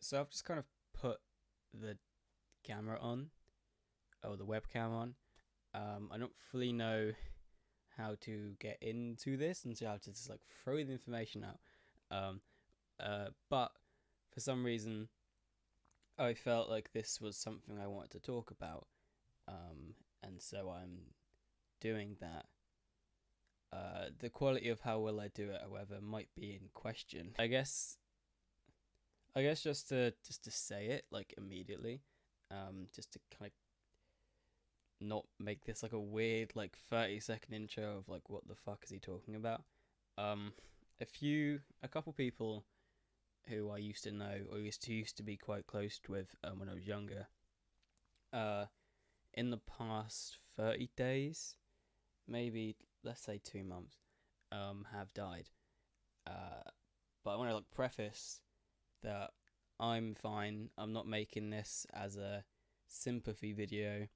So I've just kind of put the camera on, or the webcam on. I don't fully know how to get into this, and so I have to just like throw the information out. Um, but for some reason, I felt like this was something I wanted to talk about. And so I'm doing that. The quality of how well I do it, however, might be in question. I guess just to say it like immediately, just to kind of not make this like a weird like 30-second intro of like what the fuck is he talking about. Um, a couple people who I used to know or used to be quite close with when I was younger. Uh, in the past 30 days, maybe let's say 2 months, have died. Uh, but I want to like preface that I'm fine. I'm not making this as a sympathy video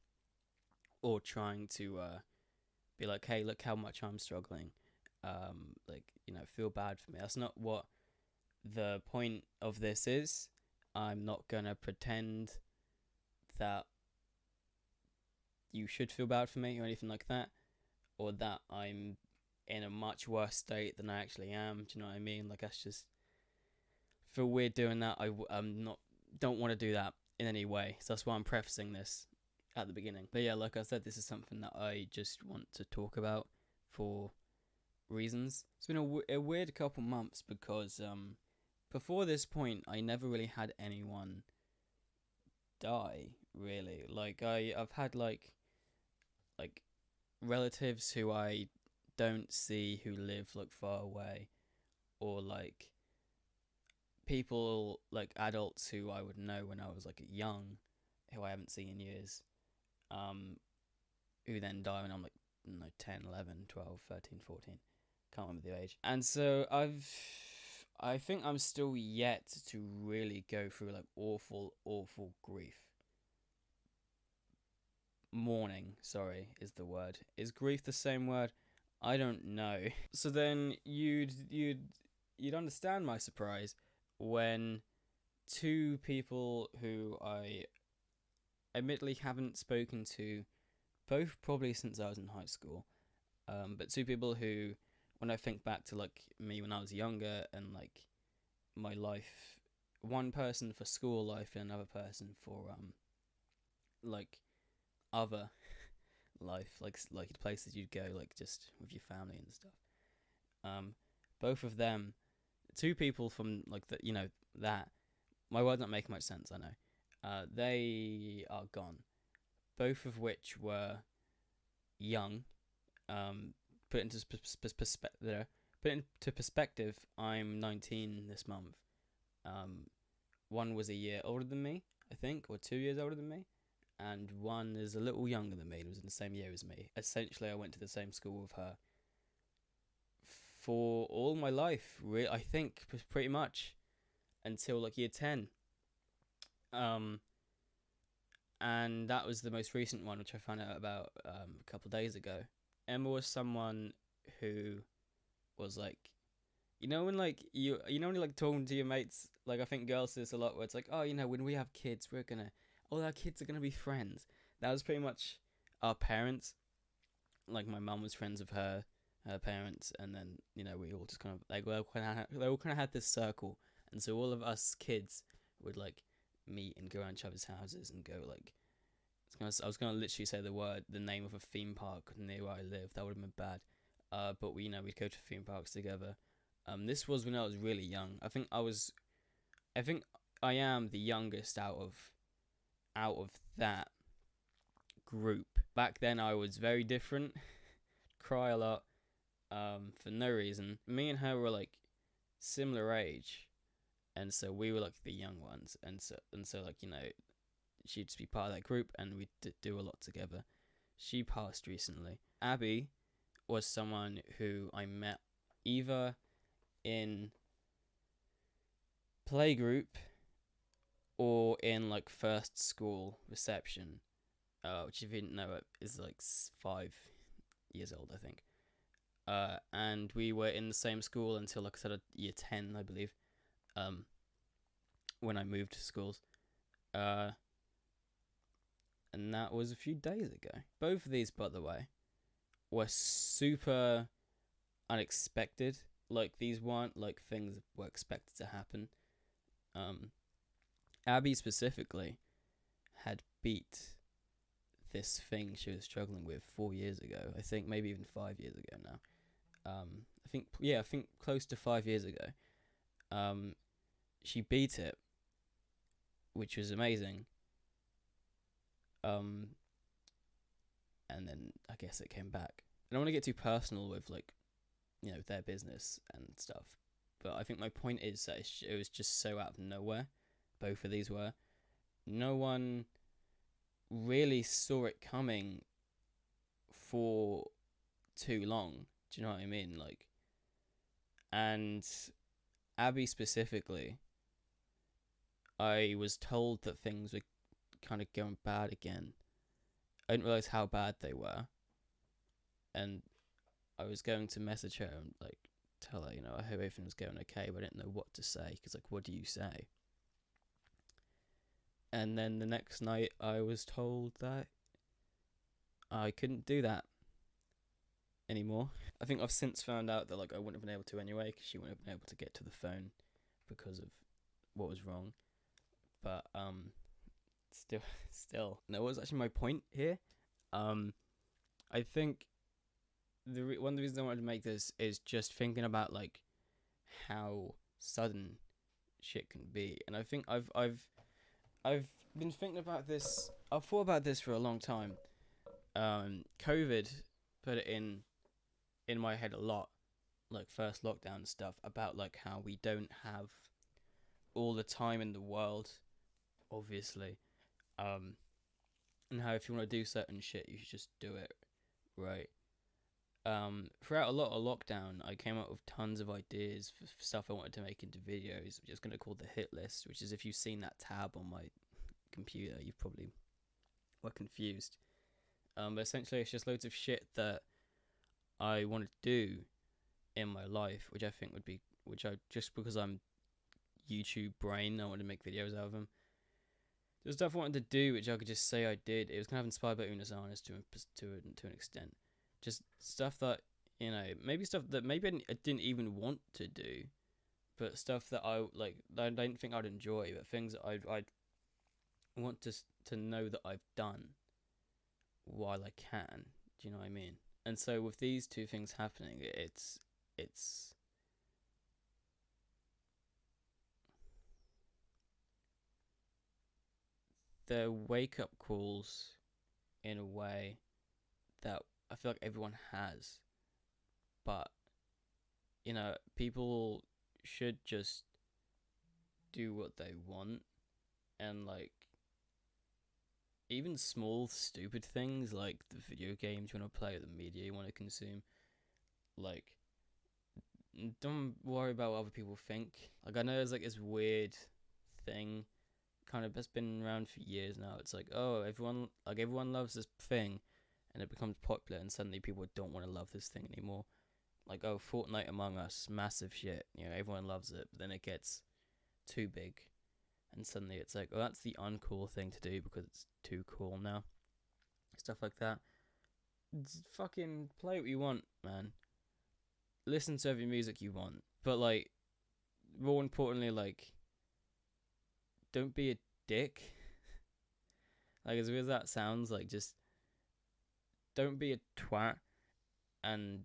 or trying to be like, hey, look how much I'm struggling. Like, feel bad for me. That's not what the point of this is. I'm not gonna pretend that you should feel bad for me or anything like that, or that I'm in a much worse state than I actually am. Do you know what I mean? Like, that's just feel weird doing that. I'm not don't want to do that in any way. So that's why I'm prefacing this at the beginning. But yeah, like I said, this is something that I just want to talk about for reasons. It's been a weird couple months because before this point, I never really had anyone die. Really, like I've had like relatives who I don't see who live like far away, or like people like adults who I would know when I was like young, who I haven't seen in years, um, who then die when I'm like, 10, 11, 12, 13, 14. Can't remember the age. And so I think I'm still yet to really go through like awful, awful grief. Mourning, sorry, is the word. Is grief the same word? I don't know. So then you'd understand my surprise when two people who I admittedly haven't spoken to, both probably since I was in high school, but two people who, when I think back to like me when I was younger and like my life, one person for school life and another person for like other life, like the places you'd go like just with your family and stuff. Um, Both of them, two people from like that. My word's not making much sense. I know. They are gone. Both of which were young. Um, put into perspective, I'm 19 this month. Um, One was a year older than me, I think, or 2 years older than me, and one is a little younger than me and was in the same year as me. Essentially, I went to the same school with her for all my life. I think pretty much until like year 10. Um, and that was the most recent one, which I found out about a couple of days ago. Emma was someone who was like, when like when you're like talking to your mates, like I think girls do this a lot, where it's like, oh, when we have kids, all our kids are gonna be friends. That was pretty much our parents. Like my mum was friends with her parents, and then we all just kind of like they all kind of had this circle, and so all of us kids would like meet and go around each other's houses and go like. I was gonna literally say the name of a theme park near where I live. That would have been bad. But we'd go to theme parks together. This was when I was really young. I think I am the youngest out of that group. Back then I was very different. Cry a lot. For no reason. Me and her were like similar age, and so we were like the young ones, and so like she'd just be part of that group, and we'd do a lot together. She passed recently. Abbie was someone who I met either in playgroup or in like first school reception, which if you didn't know it is like 5 years old, I think. And we were in the same school until like I said year 10, I believe. Um, when I moved to schools. Uh, and that was a few days ago. Both of these, by the way, were super unexpected. Like, these weren't like things that were expected to happen. Um, Abbie specifically had beat this thing she was struggling with 4 years ago. I think maybe even 5 years ago now. I think close to 5 years ago. She beat it, which was amazing. And then I guess it came back. I don't want to get too personal with their business and stuff, but I think my point is that it was just so out of nowhere. Both of these were. No one really saw it coming for too long. Do you know what I mean? And Abbie specifically, I was told that things were kind of going bad again. I didn't realize how bad they were, and I was going to message her and tell her, I hope everything was going okay, but I didn't know what to say, because what do you say? And then the next night I was told that I couldn't do that anymore. I think I've since found out that I wouldn't have been able to anyway, because she wouldn't have been able to get to the phone because of what was wrong. But still, no, what was actually my point here? I think one of the reasons I wanted to make this is just thinking about how sudden shit can be, and I think I've been thinking about this. I've thought about this for a long time. COVID put it in my head a lot, first lockdown and stuff, about how we don't have all the time in the world, obviously, and how if you want to do certain shit, you should just do it, right? Throughout a lot of lockdown, I came up with tons of ideas for stuff I wanted to make into videos, which I was going to call the hit list, which is, if you've seen that tab on my computer, you probably were confused. But essentially, it's just loads of shit that I want to do in my life, which just because I'm YouTube brain, I want to make videos out of them. There's stuff I wanted to do, which I could just say I did. It was kind of inspired by Unas Arnas to an extent. Just stuff that, maybe stuff that maybe I didn't even want to do, but stuff that I don't think I'd enjoy, but things that I'd want to know that I've done while I can. Do you know what I mean? And so with these two things happening, it's they're wake-up calls in a way that I feel like everyone has, but people should just do what they want, and even small stupid things like the video games you want to play or the media you want to consume, don't worry about what other people think. I know there's this weird thing kind of that's been around for years now. It's everyone loves this thing, and it becomes popular, and suddenly people don't want to love this thing anymore. Fortnite Among Us, massive shit. Everyone loves it, but then it gets too big, and suddenly it's that's the uncool thing to do because it's too cool now. Stuff like that. Just fucking play what you want, man. Listen to every music you want, but more importantly, don't be a dick. As weird as that sounds, just don't be a twat, and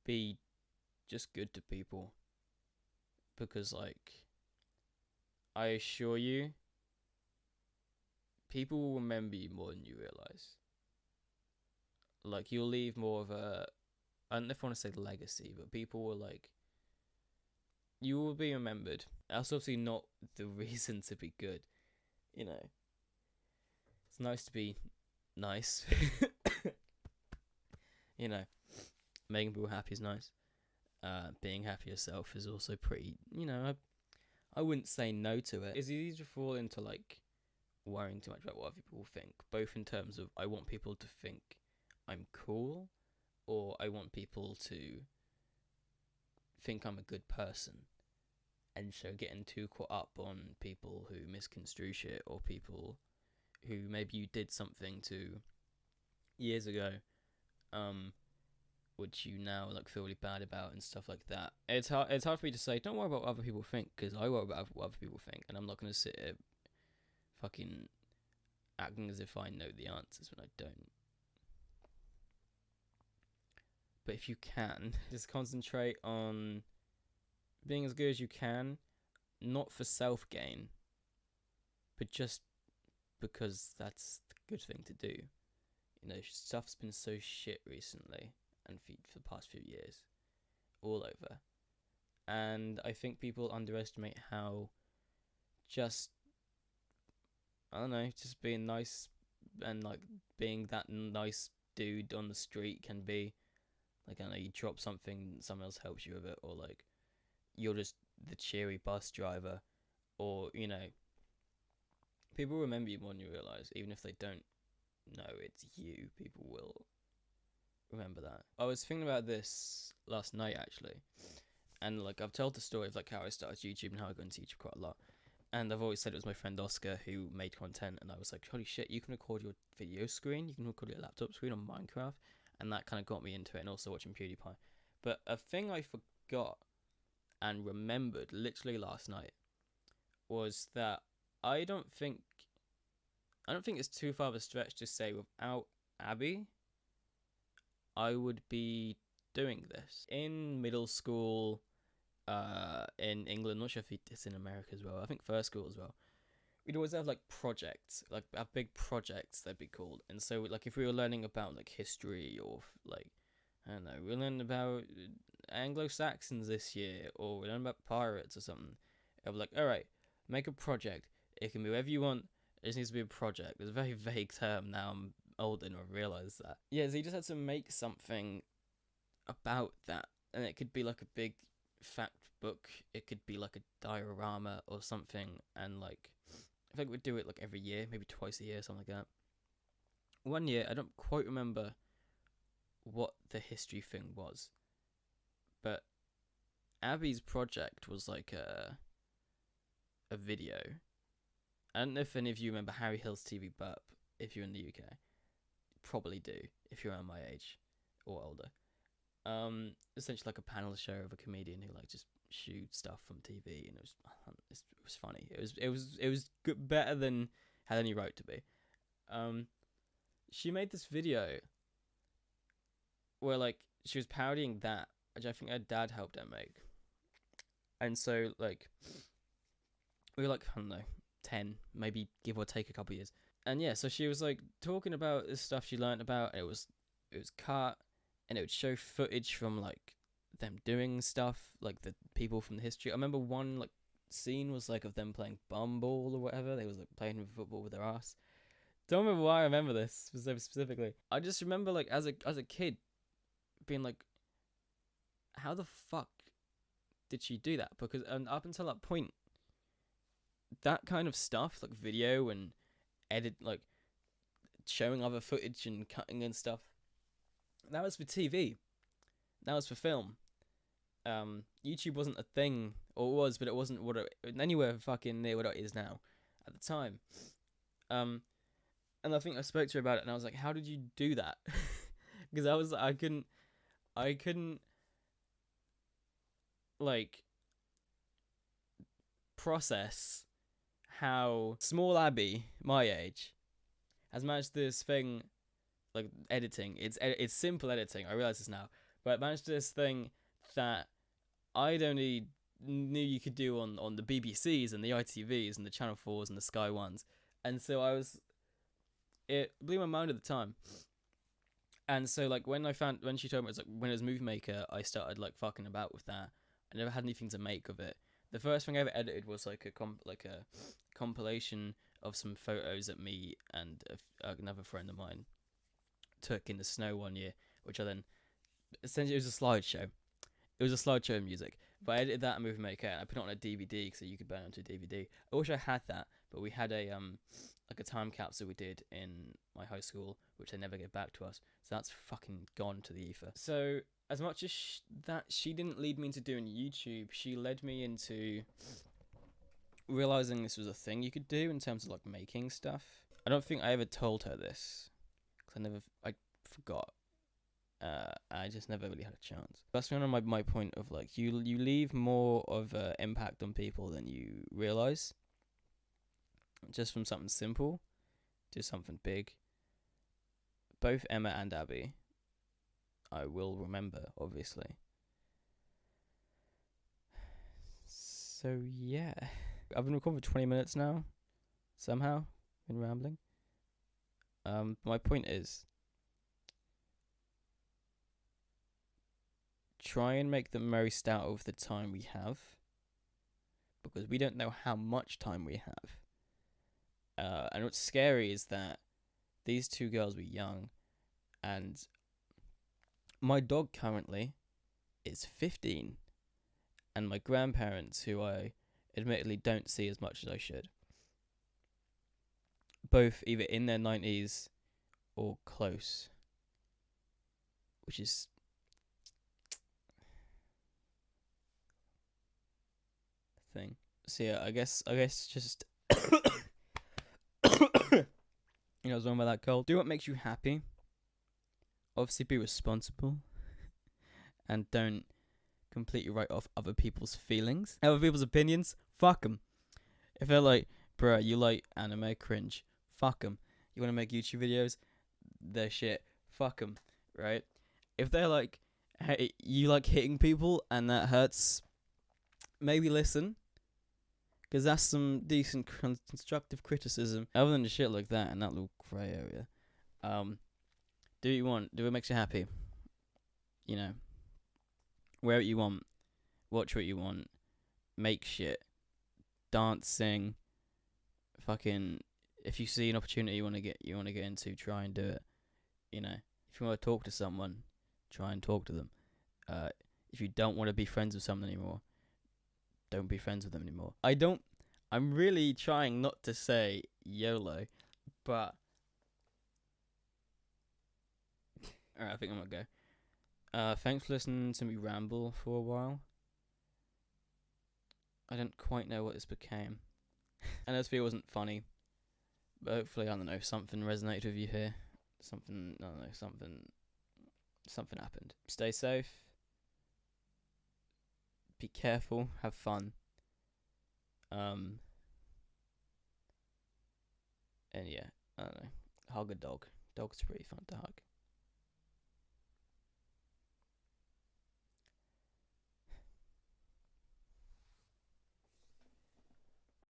be just good to people, because I assure you, people will remember you more than you realise. You'll leave more of a, I don't know if I want to say legacy, but people will you will be remembered. That's obviously not the reason to be good, It's nice to be nice. Making people happy is nice. Being happy yourself is also pretty, I wouldn't say no to it. It's easy to fall into worrying too much about what other people think, both in terms of I want people to think I'm cool, or I want people to think I'm a good person. and so getting too caught up on people who misconstrue shit, or people who maybe you did something to years ago, which you now like feel really bad about and stuff like that. It's hard for me to say don't worry about what other people think, because I worry about what other people think, and I'm not gonna sit here fucking acting as if I know the answers when I don't. But if you can, just concentrate on being as good as you can, not for self gain, but just because that's the good thing to do. You know, stuff's been so shit recently, and for the past few years, all over. And I think people underestimate how just, I don't know, just being nice and like being that nice dude on the street can be. Like, I don't know, you drop something, someone else helps you with it, or like you're just the cheery bus driver, or, you know, people remember you more than you realise, even if they don't know it's you, people will remember that. I was thinking about this last night, actually, and like I've told the story of like how I started YouTube and how I got into YouTube quite a lot, and I've always said it was my friend Oscar who made content, and I was like, holy shit, you can record your video screen, you can record your laptop screen on Minecraft, and that kind of got me into it, and also watching PewDiePie. But a thing I forgot and remembered literally last night was that I don't think it's too far of a stretch to say without Abbie, I would be doing this. In middle school, in England, not sure if it's in America as well, I think first school as well, we'd always have like projects, like have big projects they'd be called. And so like if we were learning about like history, or like, I don't know, we learned about Anglo-Saxons this year, or we learned about pirates or something, I'd be like, alright, make a project. It can be whatever you want, it just needs to be a project. It's a very vague term now I'm older and I realise that. Yeah, so you just had to make something about that, and it could be like a big fact book, it could be like a diorama or something, and like I think we'd do it like every year, maybe twice a year, something like that. One year, I don't quite remember what the history thing was, but Abbie's project was like a video. I don't know if any of you remember Harry Hill's TV Burp. If you're in the UK, probably do if you're around my age or older. Essentially like a panel show of a comedian who like just shoot stuff from TV, and it was funny. It was good, better than had any right to be. She made this video where like she was parodying that, which I think her dad helped her make. And so like we were like, I don't know, 10, maybe give or take a couple years. And yeah, so she was like talking about this stuff she learned about, and it was cut, and it would show footage from like them doing stuff, like the people from the history. I remember one like scene was like of them playing bumball or whatever. They was like playing football with their ass. Don't remember why I remember this specifically. I just remember like as a kid being like, how the fuck did she do that? Because up until that point, that kind of stuff, like video and edit, like showing other footage and cutting and stuff, that was for TV. That was for film. YouTube wasn't a thing, or it was, but it wasn't anywhere fucking near what it is now at the time. And I think I spoke to her about it, and I was like, how did you do that? Because I couldn't like process how small Abbie, my age, has managed this thing, like editing. It's simple editing. I realize this now, but managed this thing that I'd only knew you could do on the BBCs and the ITVs and the Channel 4s and the Sky Ones, and so it blew my mind at the time. And so like when she told me it was like when it was Movie Maker, I started like fucking about with that. I never had anything to make of it. The first thing I ever edited was like a compilation of some photos that me and another friend of mine took in the snow one year, which I then essentially, it was a slideshow. It was a slideshow of music, but I edited that in Movie Maker and I put it on a DVD so you could burn it onto a DVD. I wish I had that, but we had a like a time capsule we did in my high school, which they never gave back to us. So that's fucking gone to the ether. So as much as that she didn't lead me into doing YouTube, she led me into realizing this was a thing you could do in terms of like making stuff. I don't think I ever told her this because I forgot. I just never really had a chance. That's kind of my point of like you leave more of an impact on people than you realize. Just from something simple to something big. Both Emma and Abbie, I will remember, obviously. So yeah, I've been recording for 20 minutes now. Somehow, been rambling. My point is, try and make the most out of the time we have, because we don't know how much time we have. And what's scary is that these two girls were young, and my dog currently is 15, and my grandparents, who I admittedly don't see as much as I should, both either in their 90s or close, which is a thing. So yeah, I guess just you know, I was wrong about that cold. Do what makes you happy. Obviously, be responsible, and don't completely write off other people's feelings, other people's opinions. Fuck them. If they're like, bruh, you like anime, cringe. Fuck them. You want to make YouTube videos? They're shit. Fuck them. Right? If they're like, hey, you like hitting people and that hurts, maybe listen. Because that's some decent constructive criticism. Other than the shit like that and that little grey area. Do what you want. Do what makes you happy. You know. Wear what you want. Watch what you want. Make shit. Dance, sing. Fucking. If you see an opportunity you want to get into, try and do it. You know. If you want to talk to someone, try and talk to them. If you don't want to be friends with someone anymore, don't be friends with them anymore. I'm really trying not to say YOLO, but alright, I think I'm gonna go. Thanks for listening to me ramble for a while. I don't quite know what this became. And this video wasn't funny, but hopefully, I don't know, something resonated with you here. Something happened. Stay safe. Be careful. Have fun. And yeah, I don't know. Hug a dog. Dog's pretty fun to hug.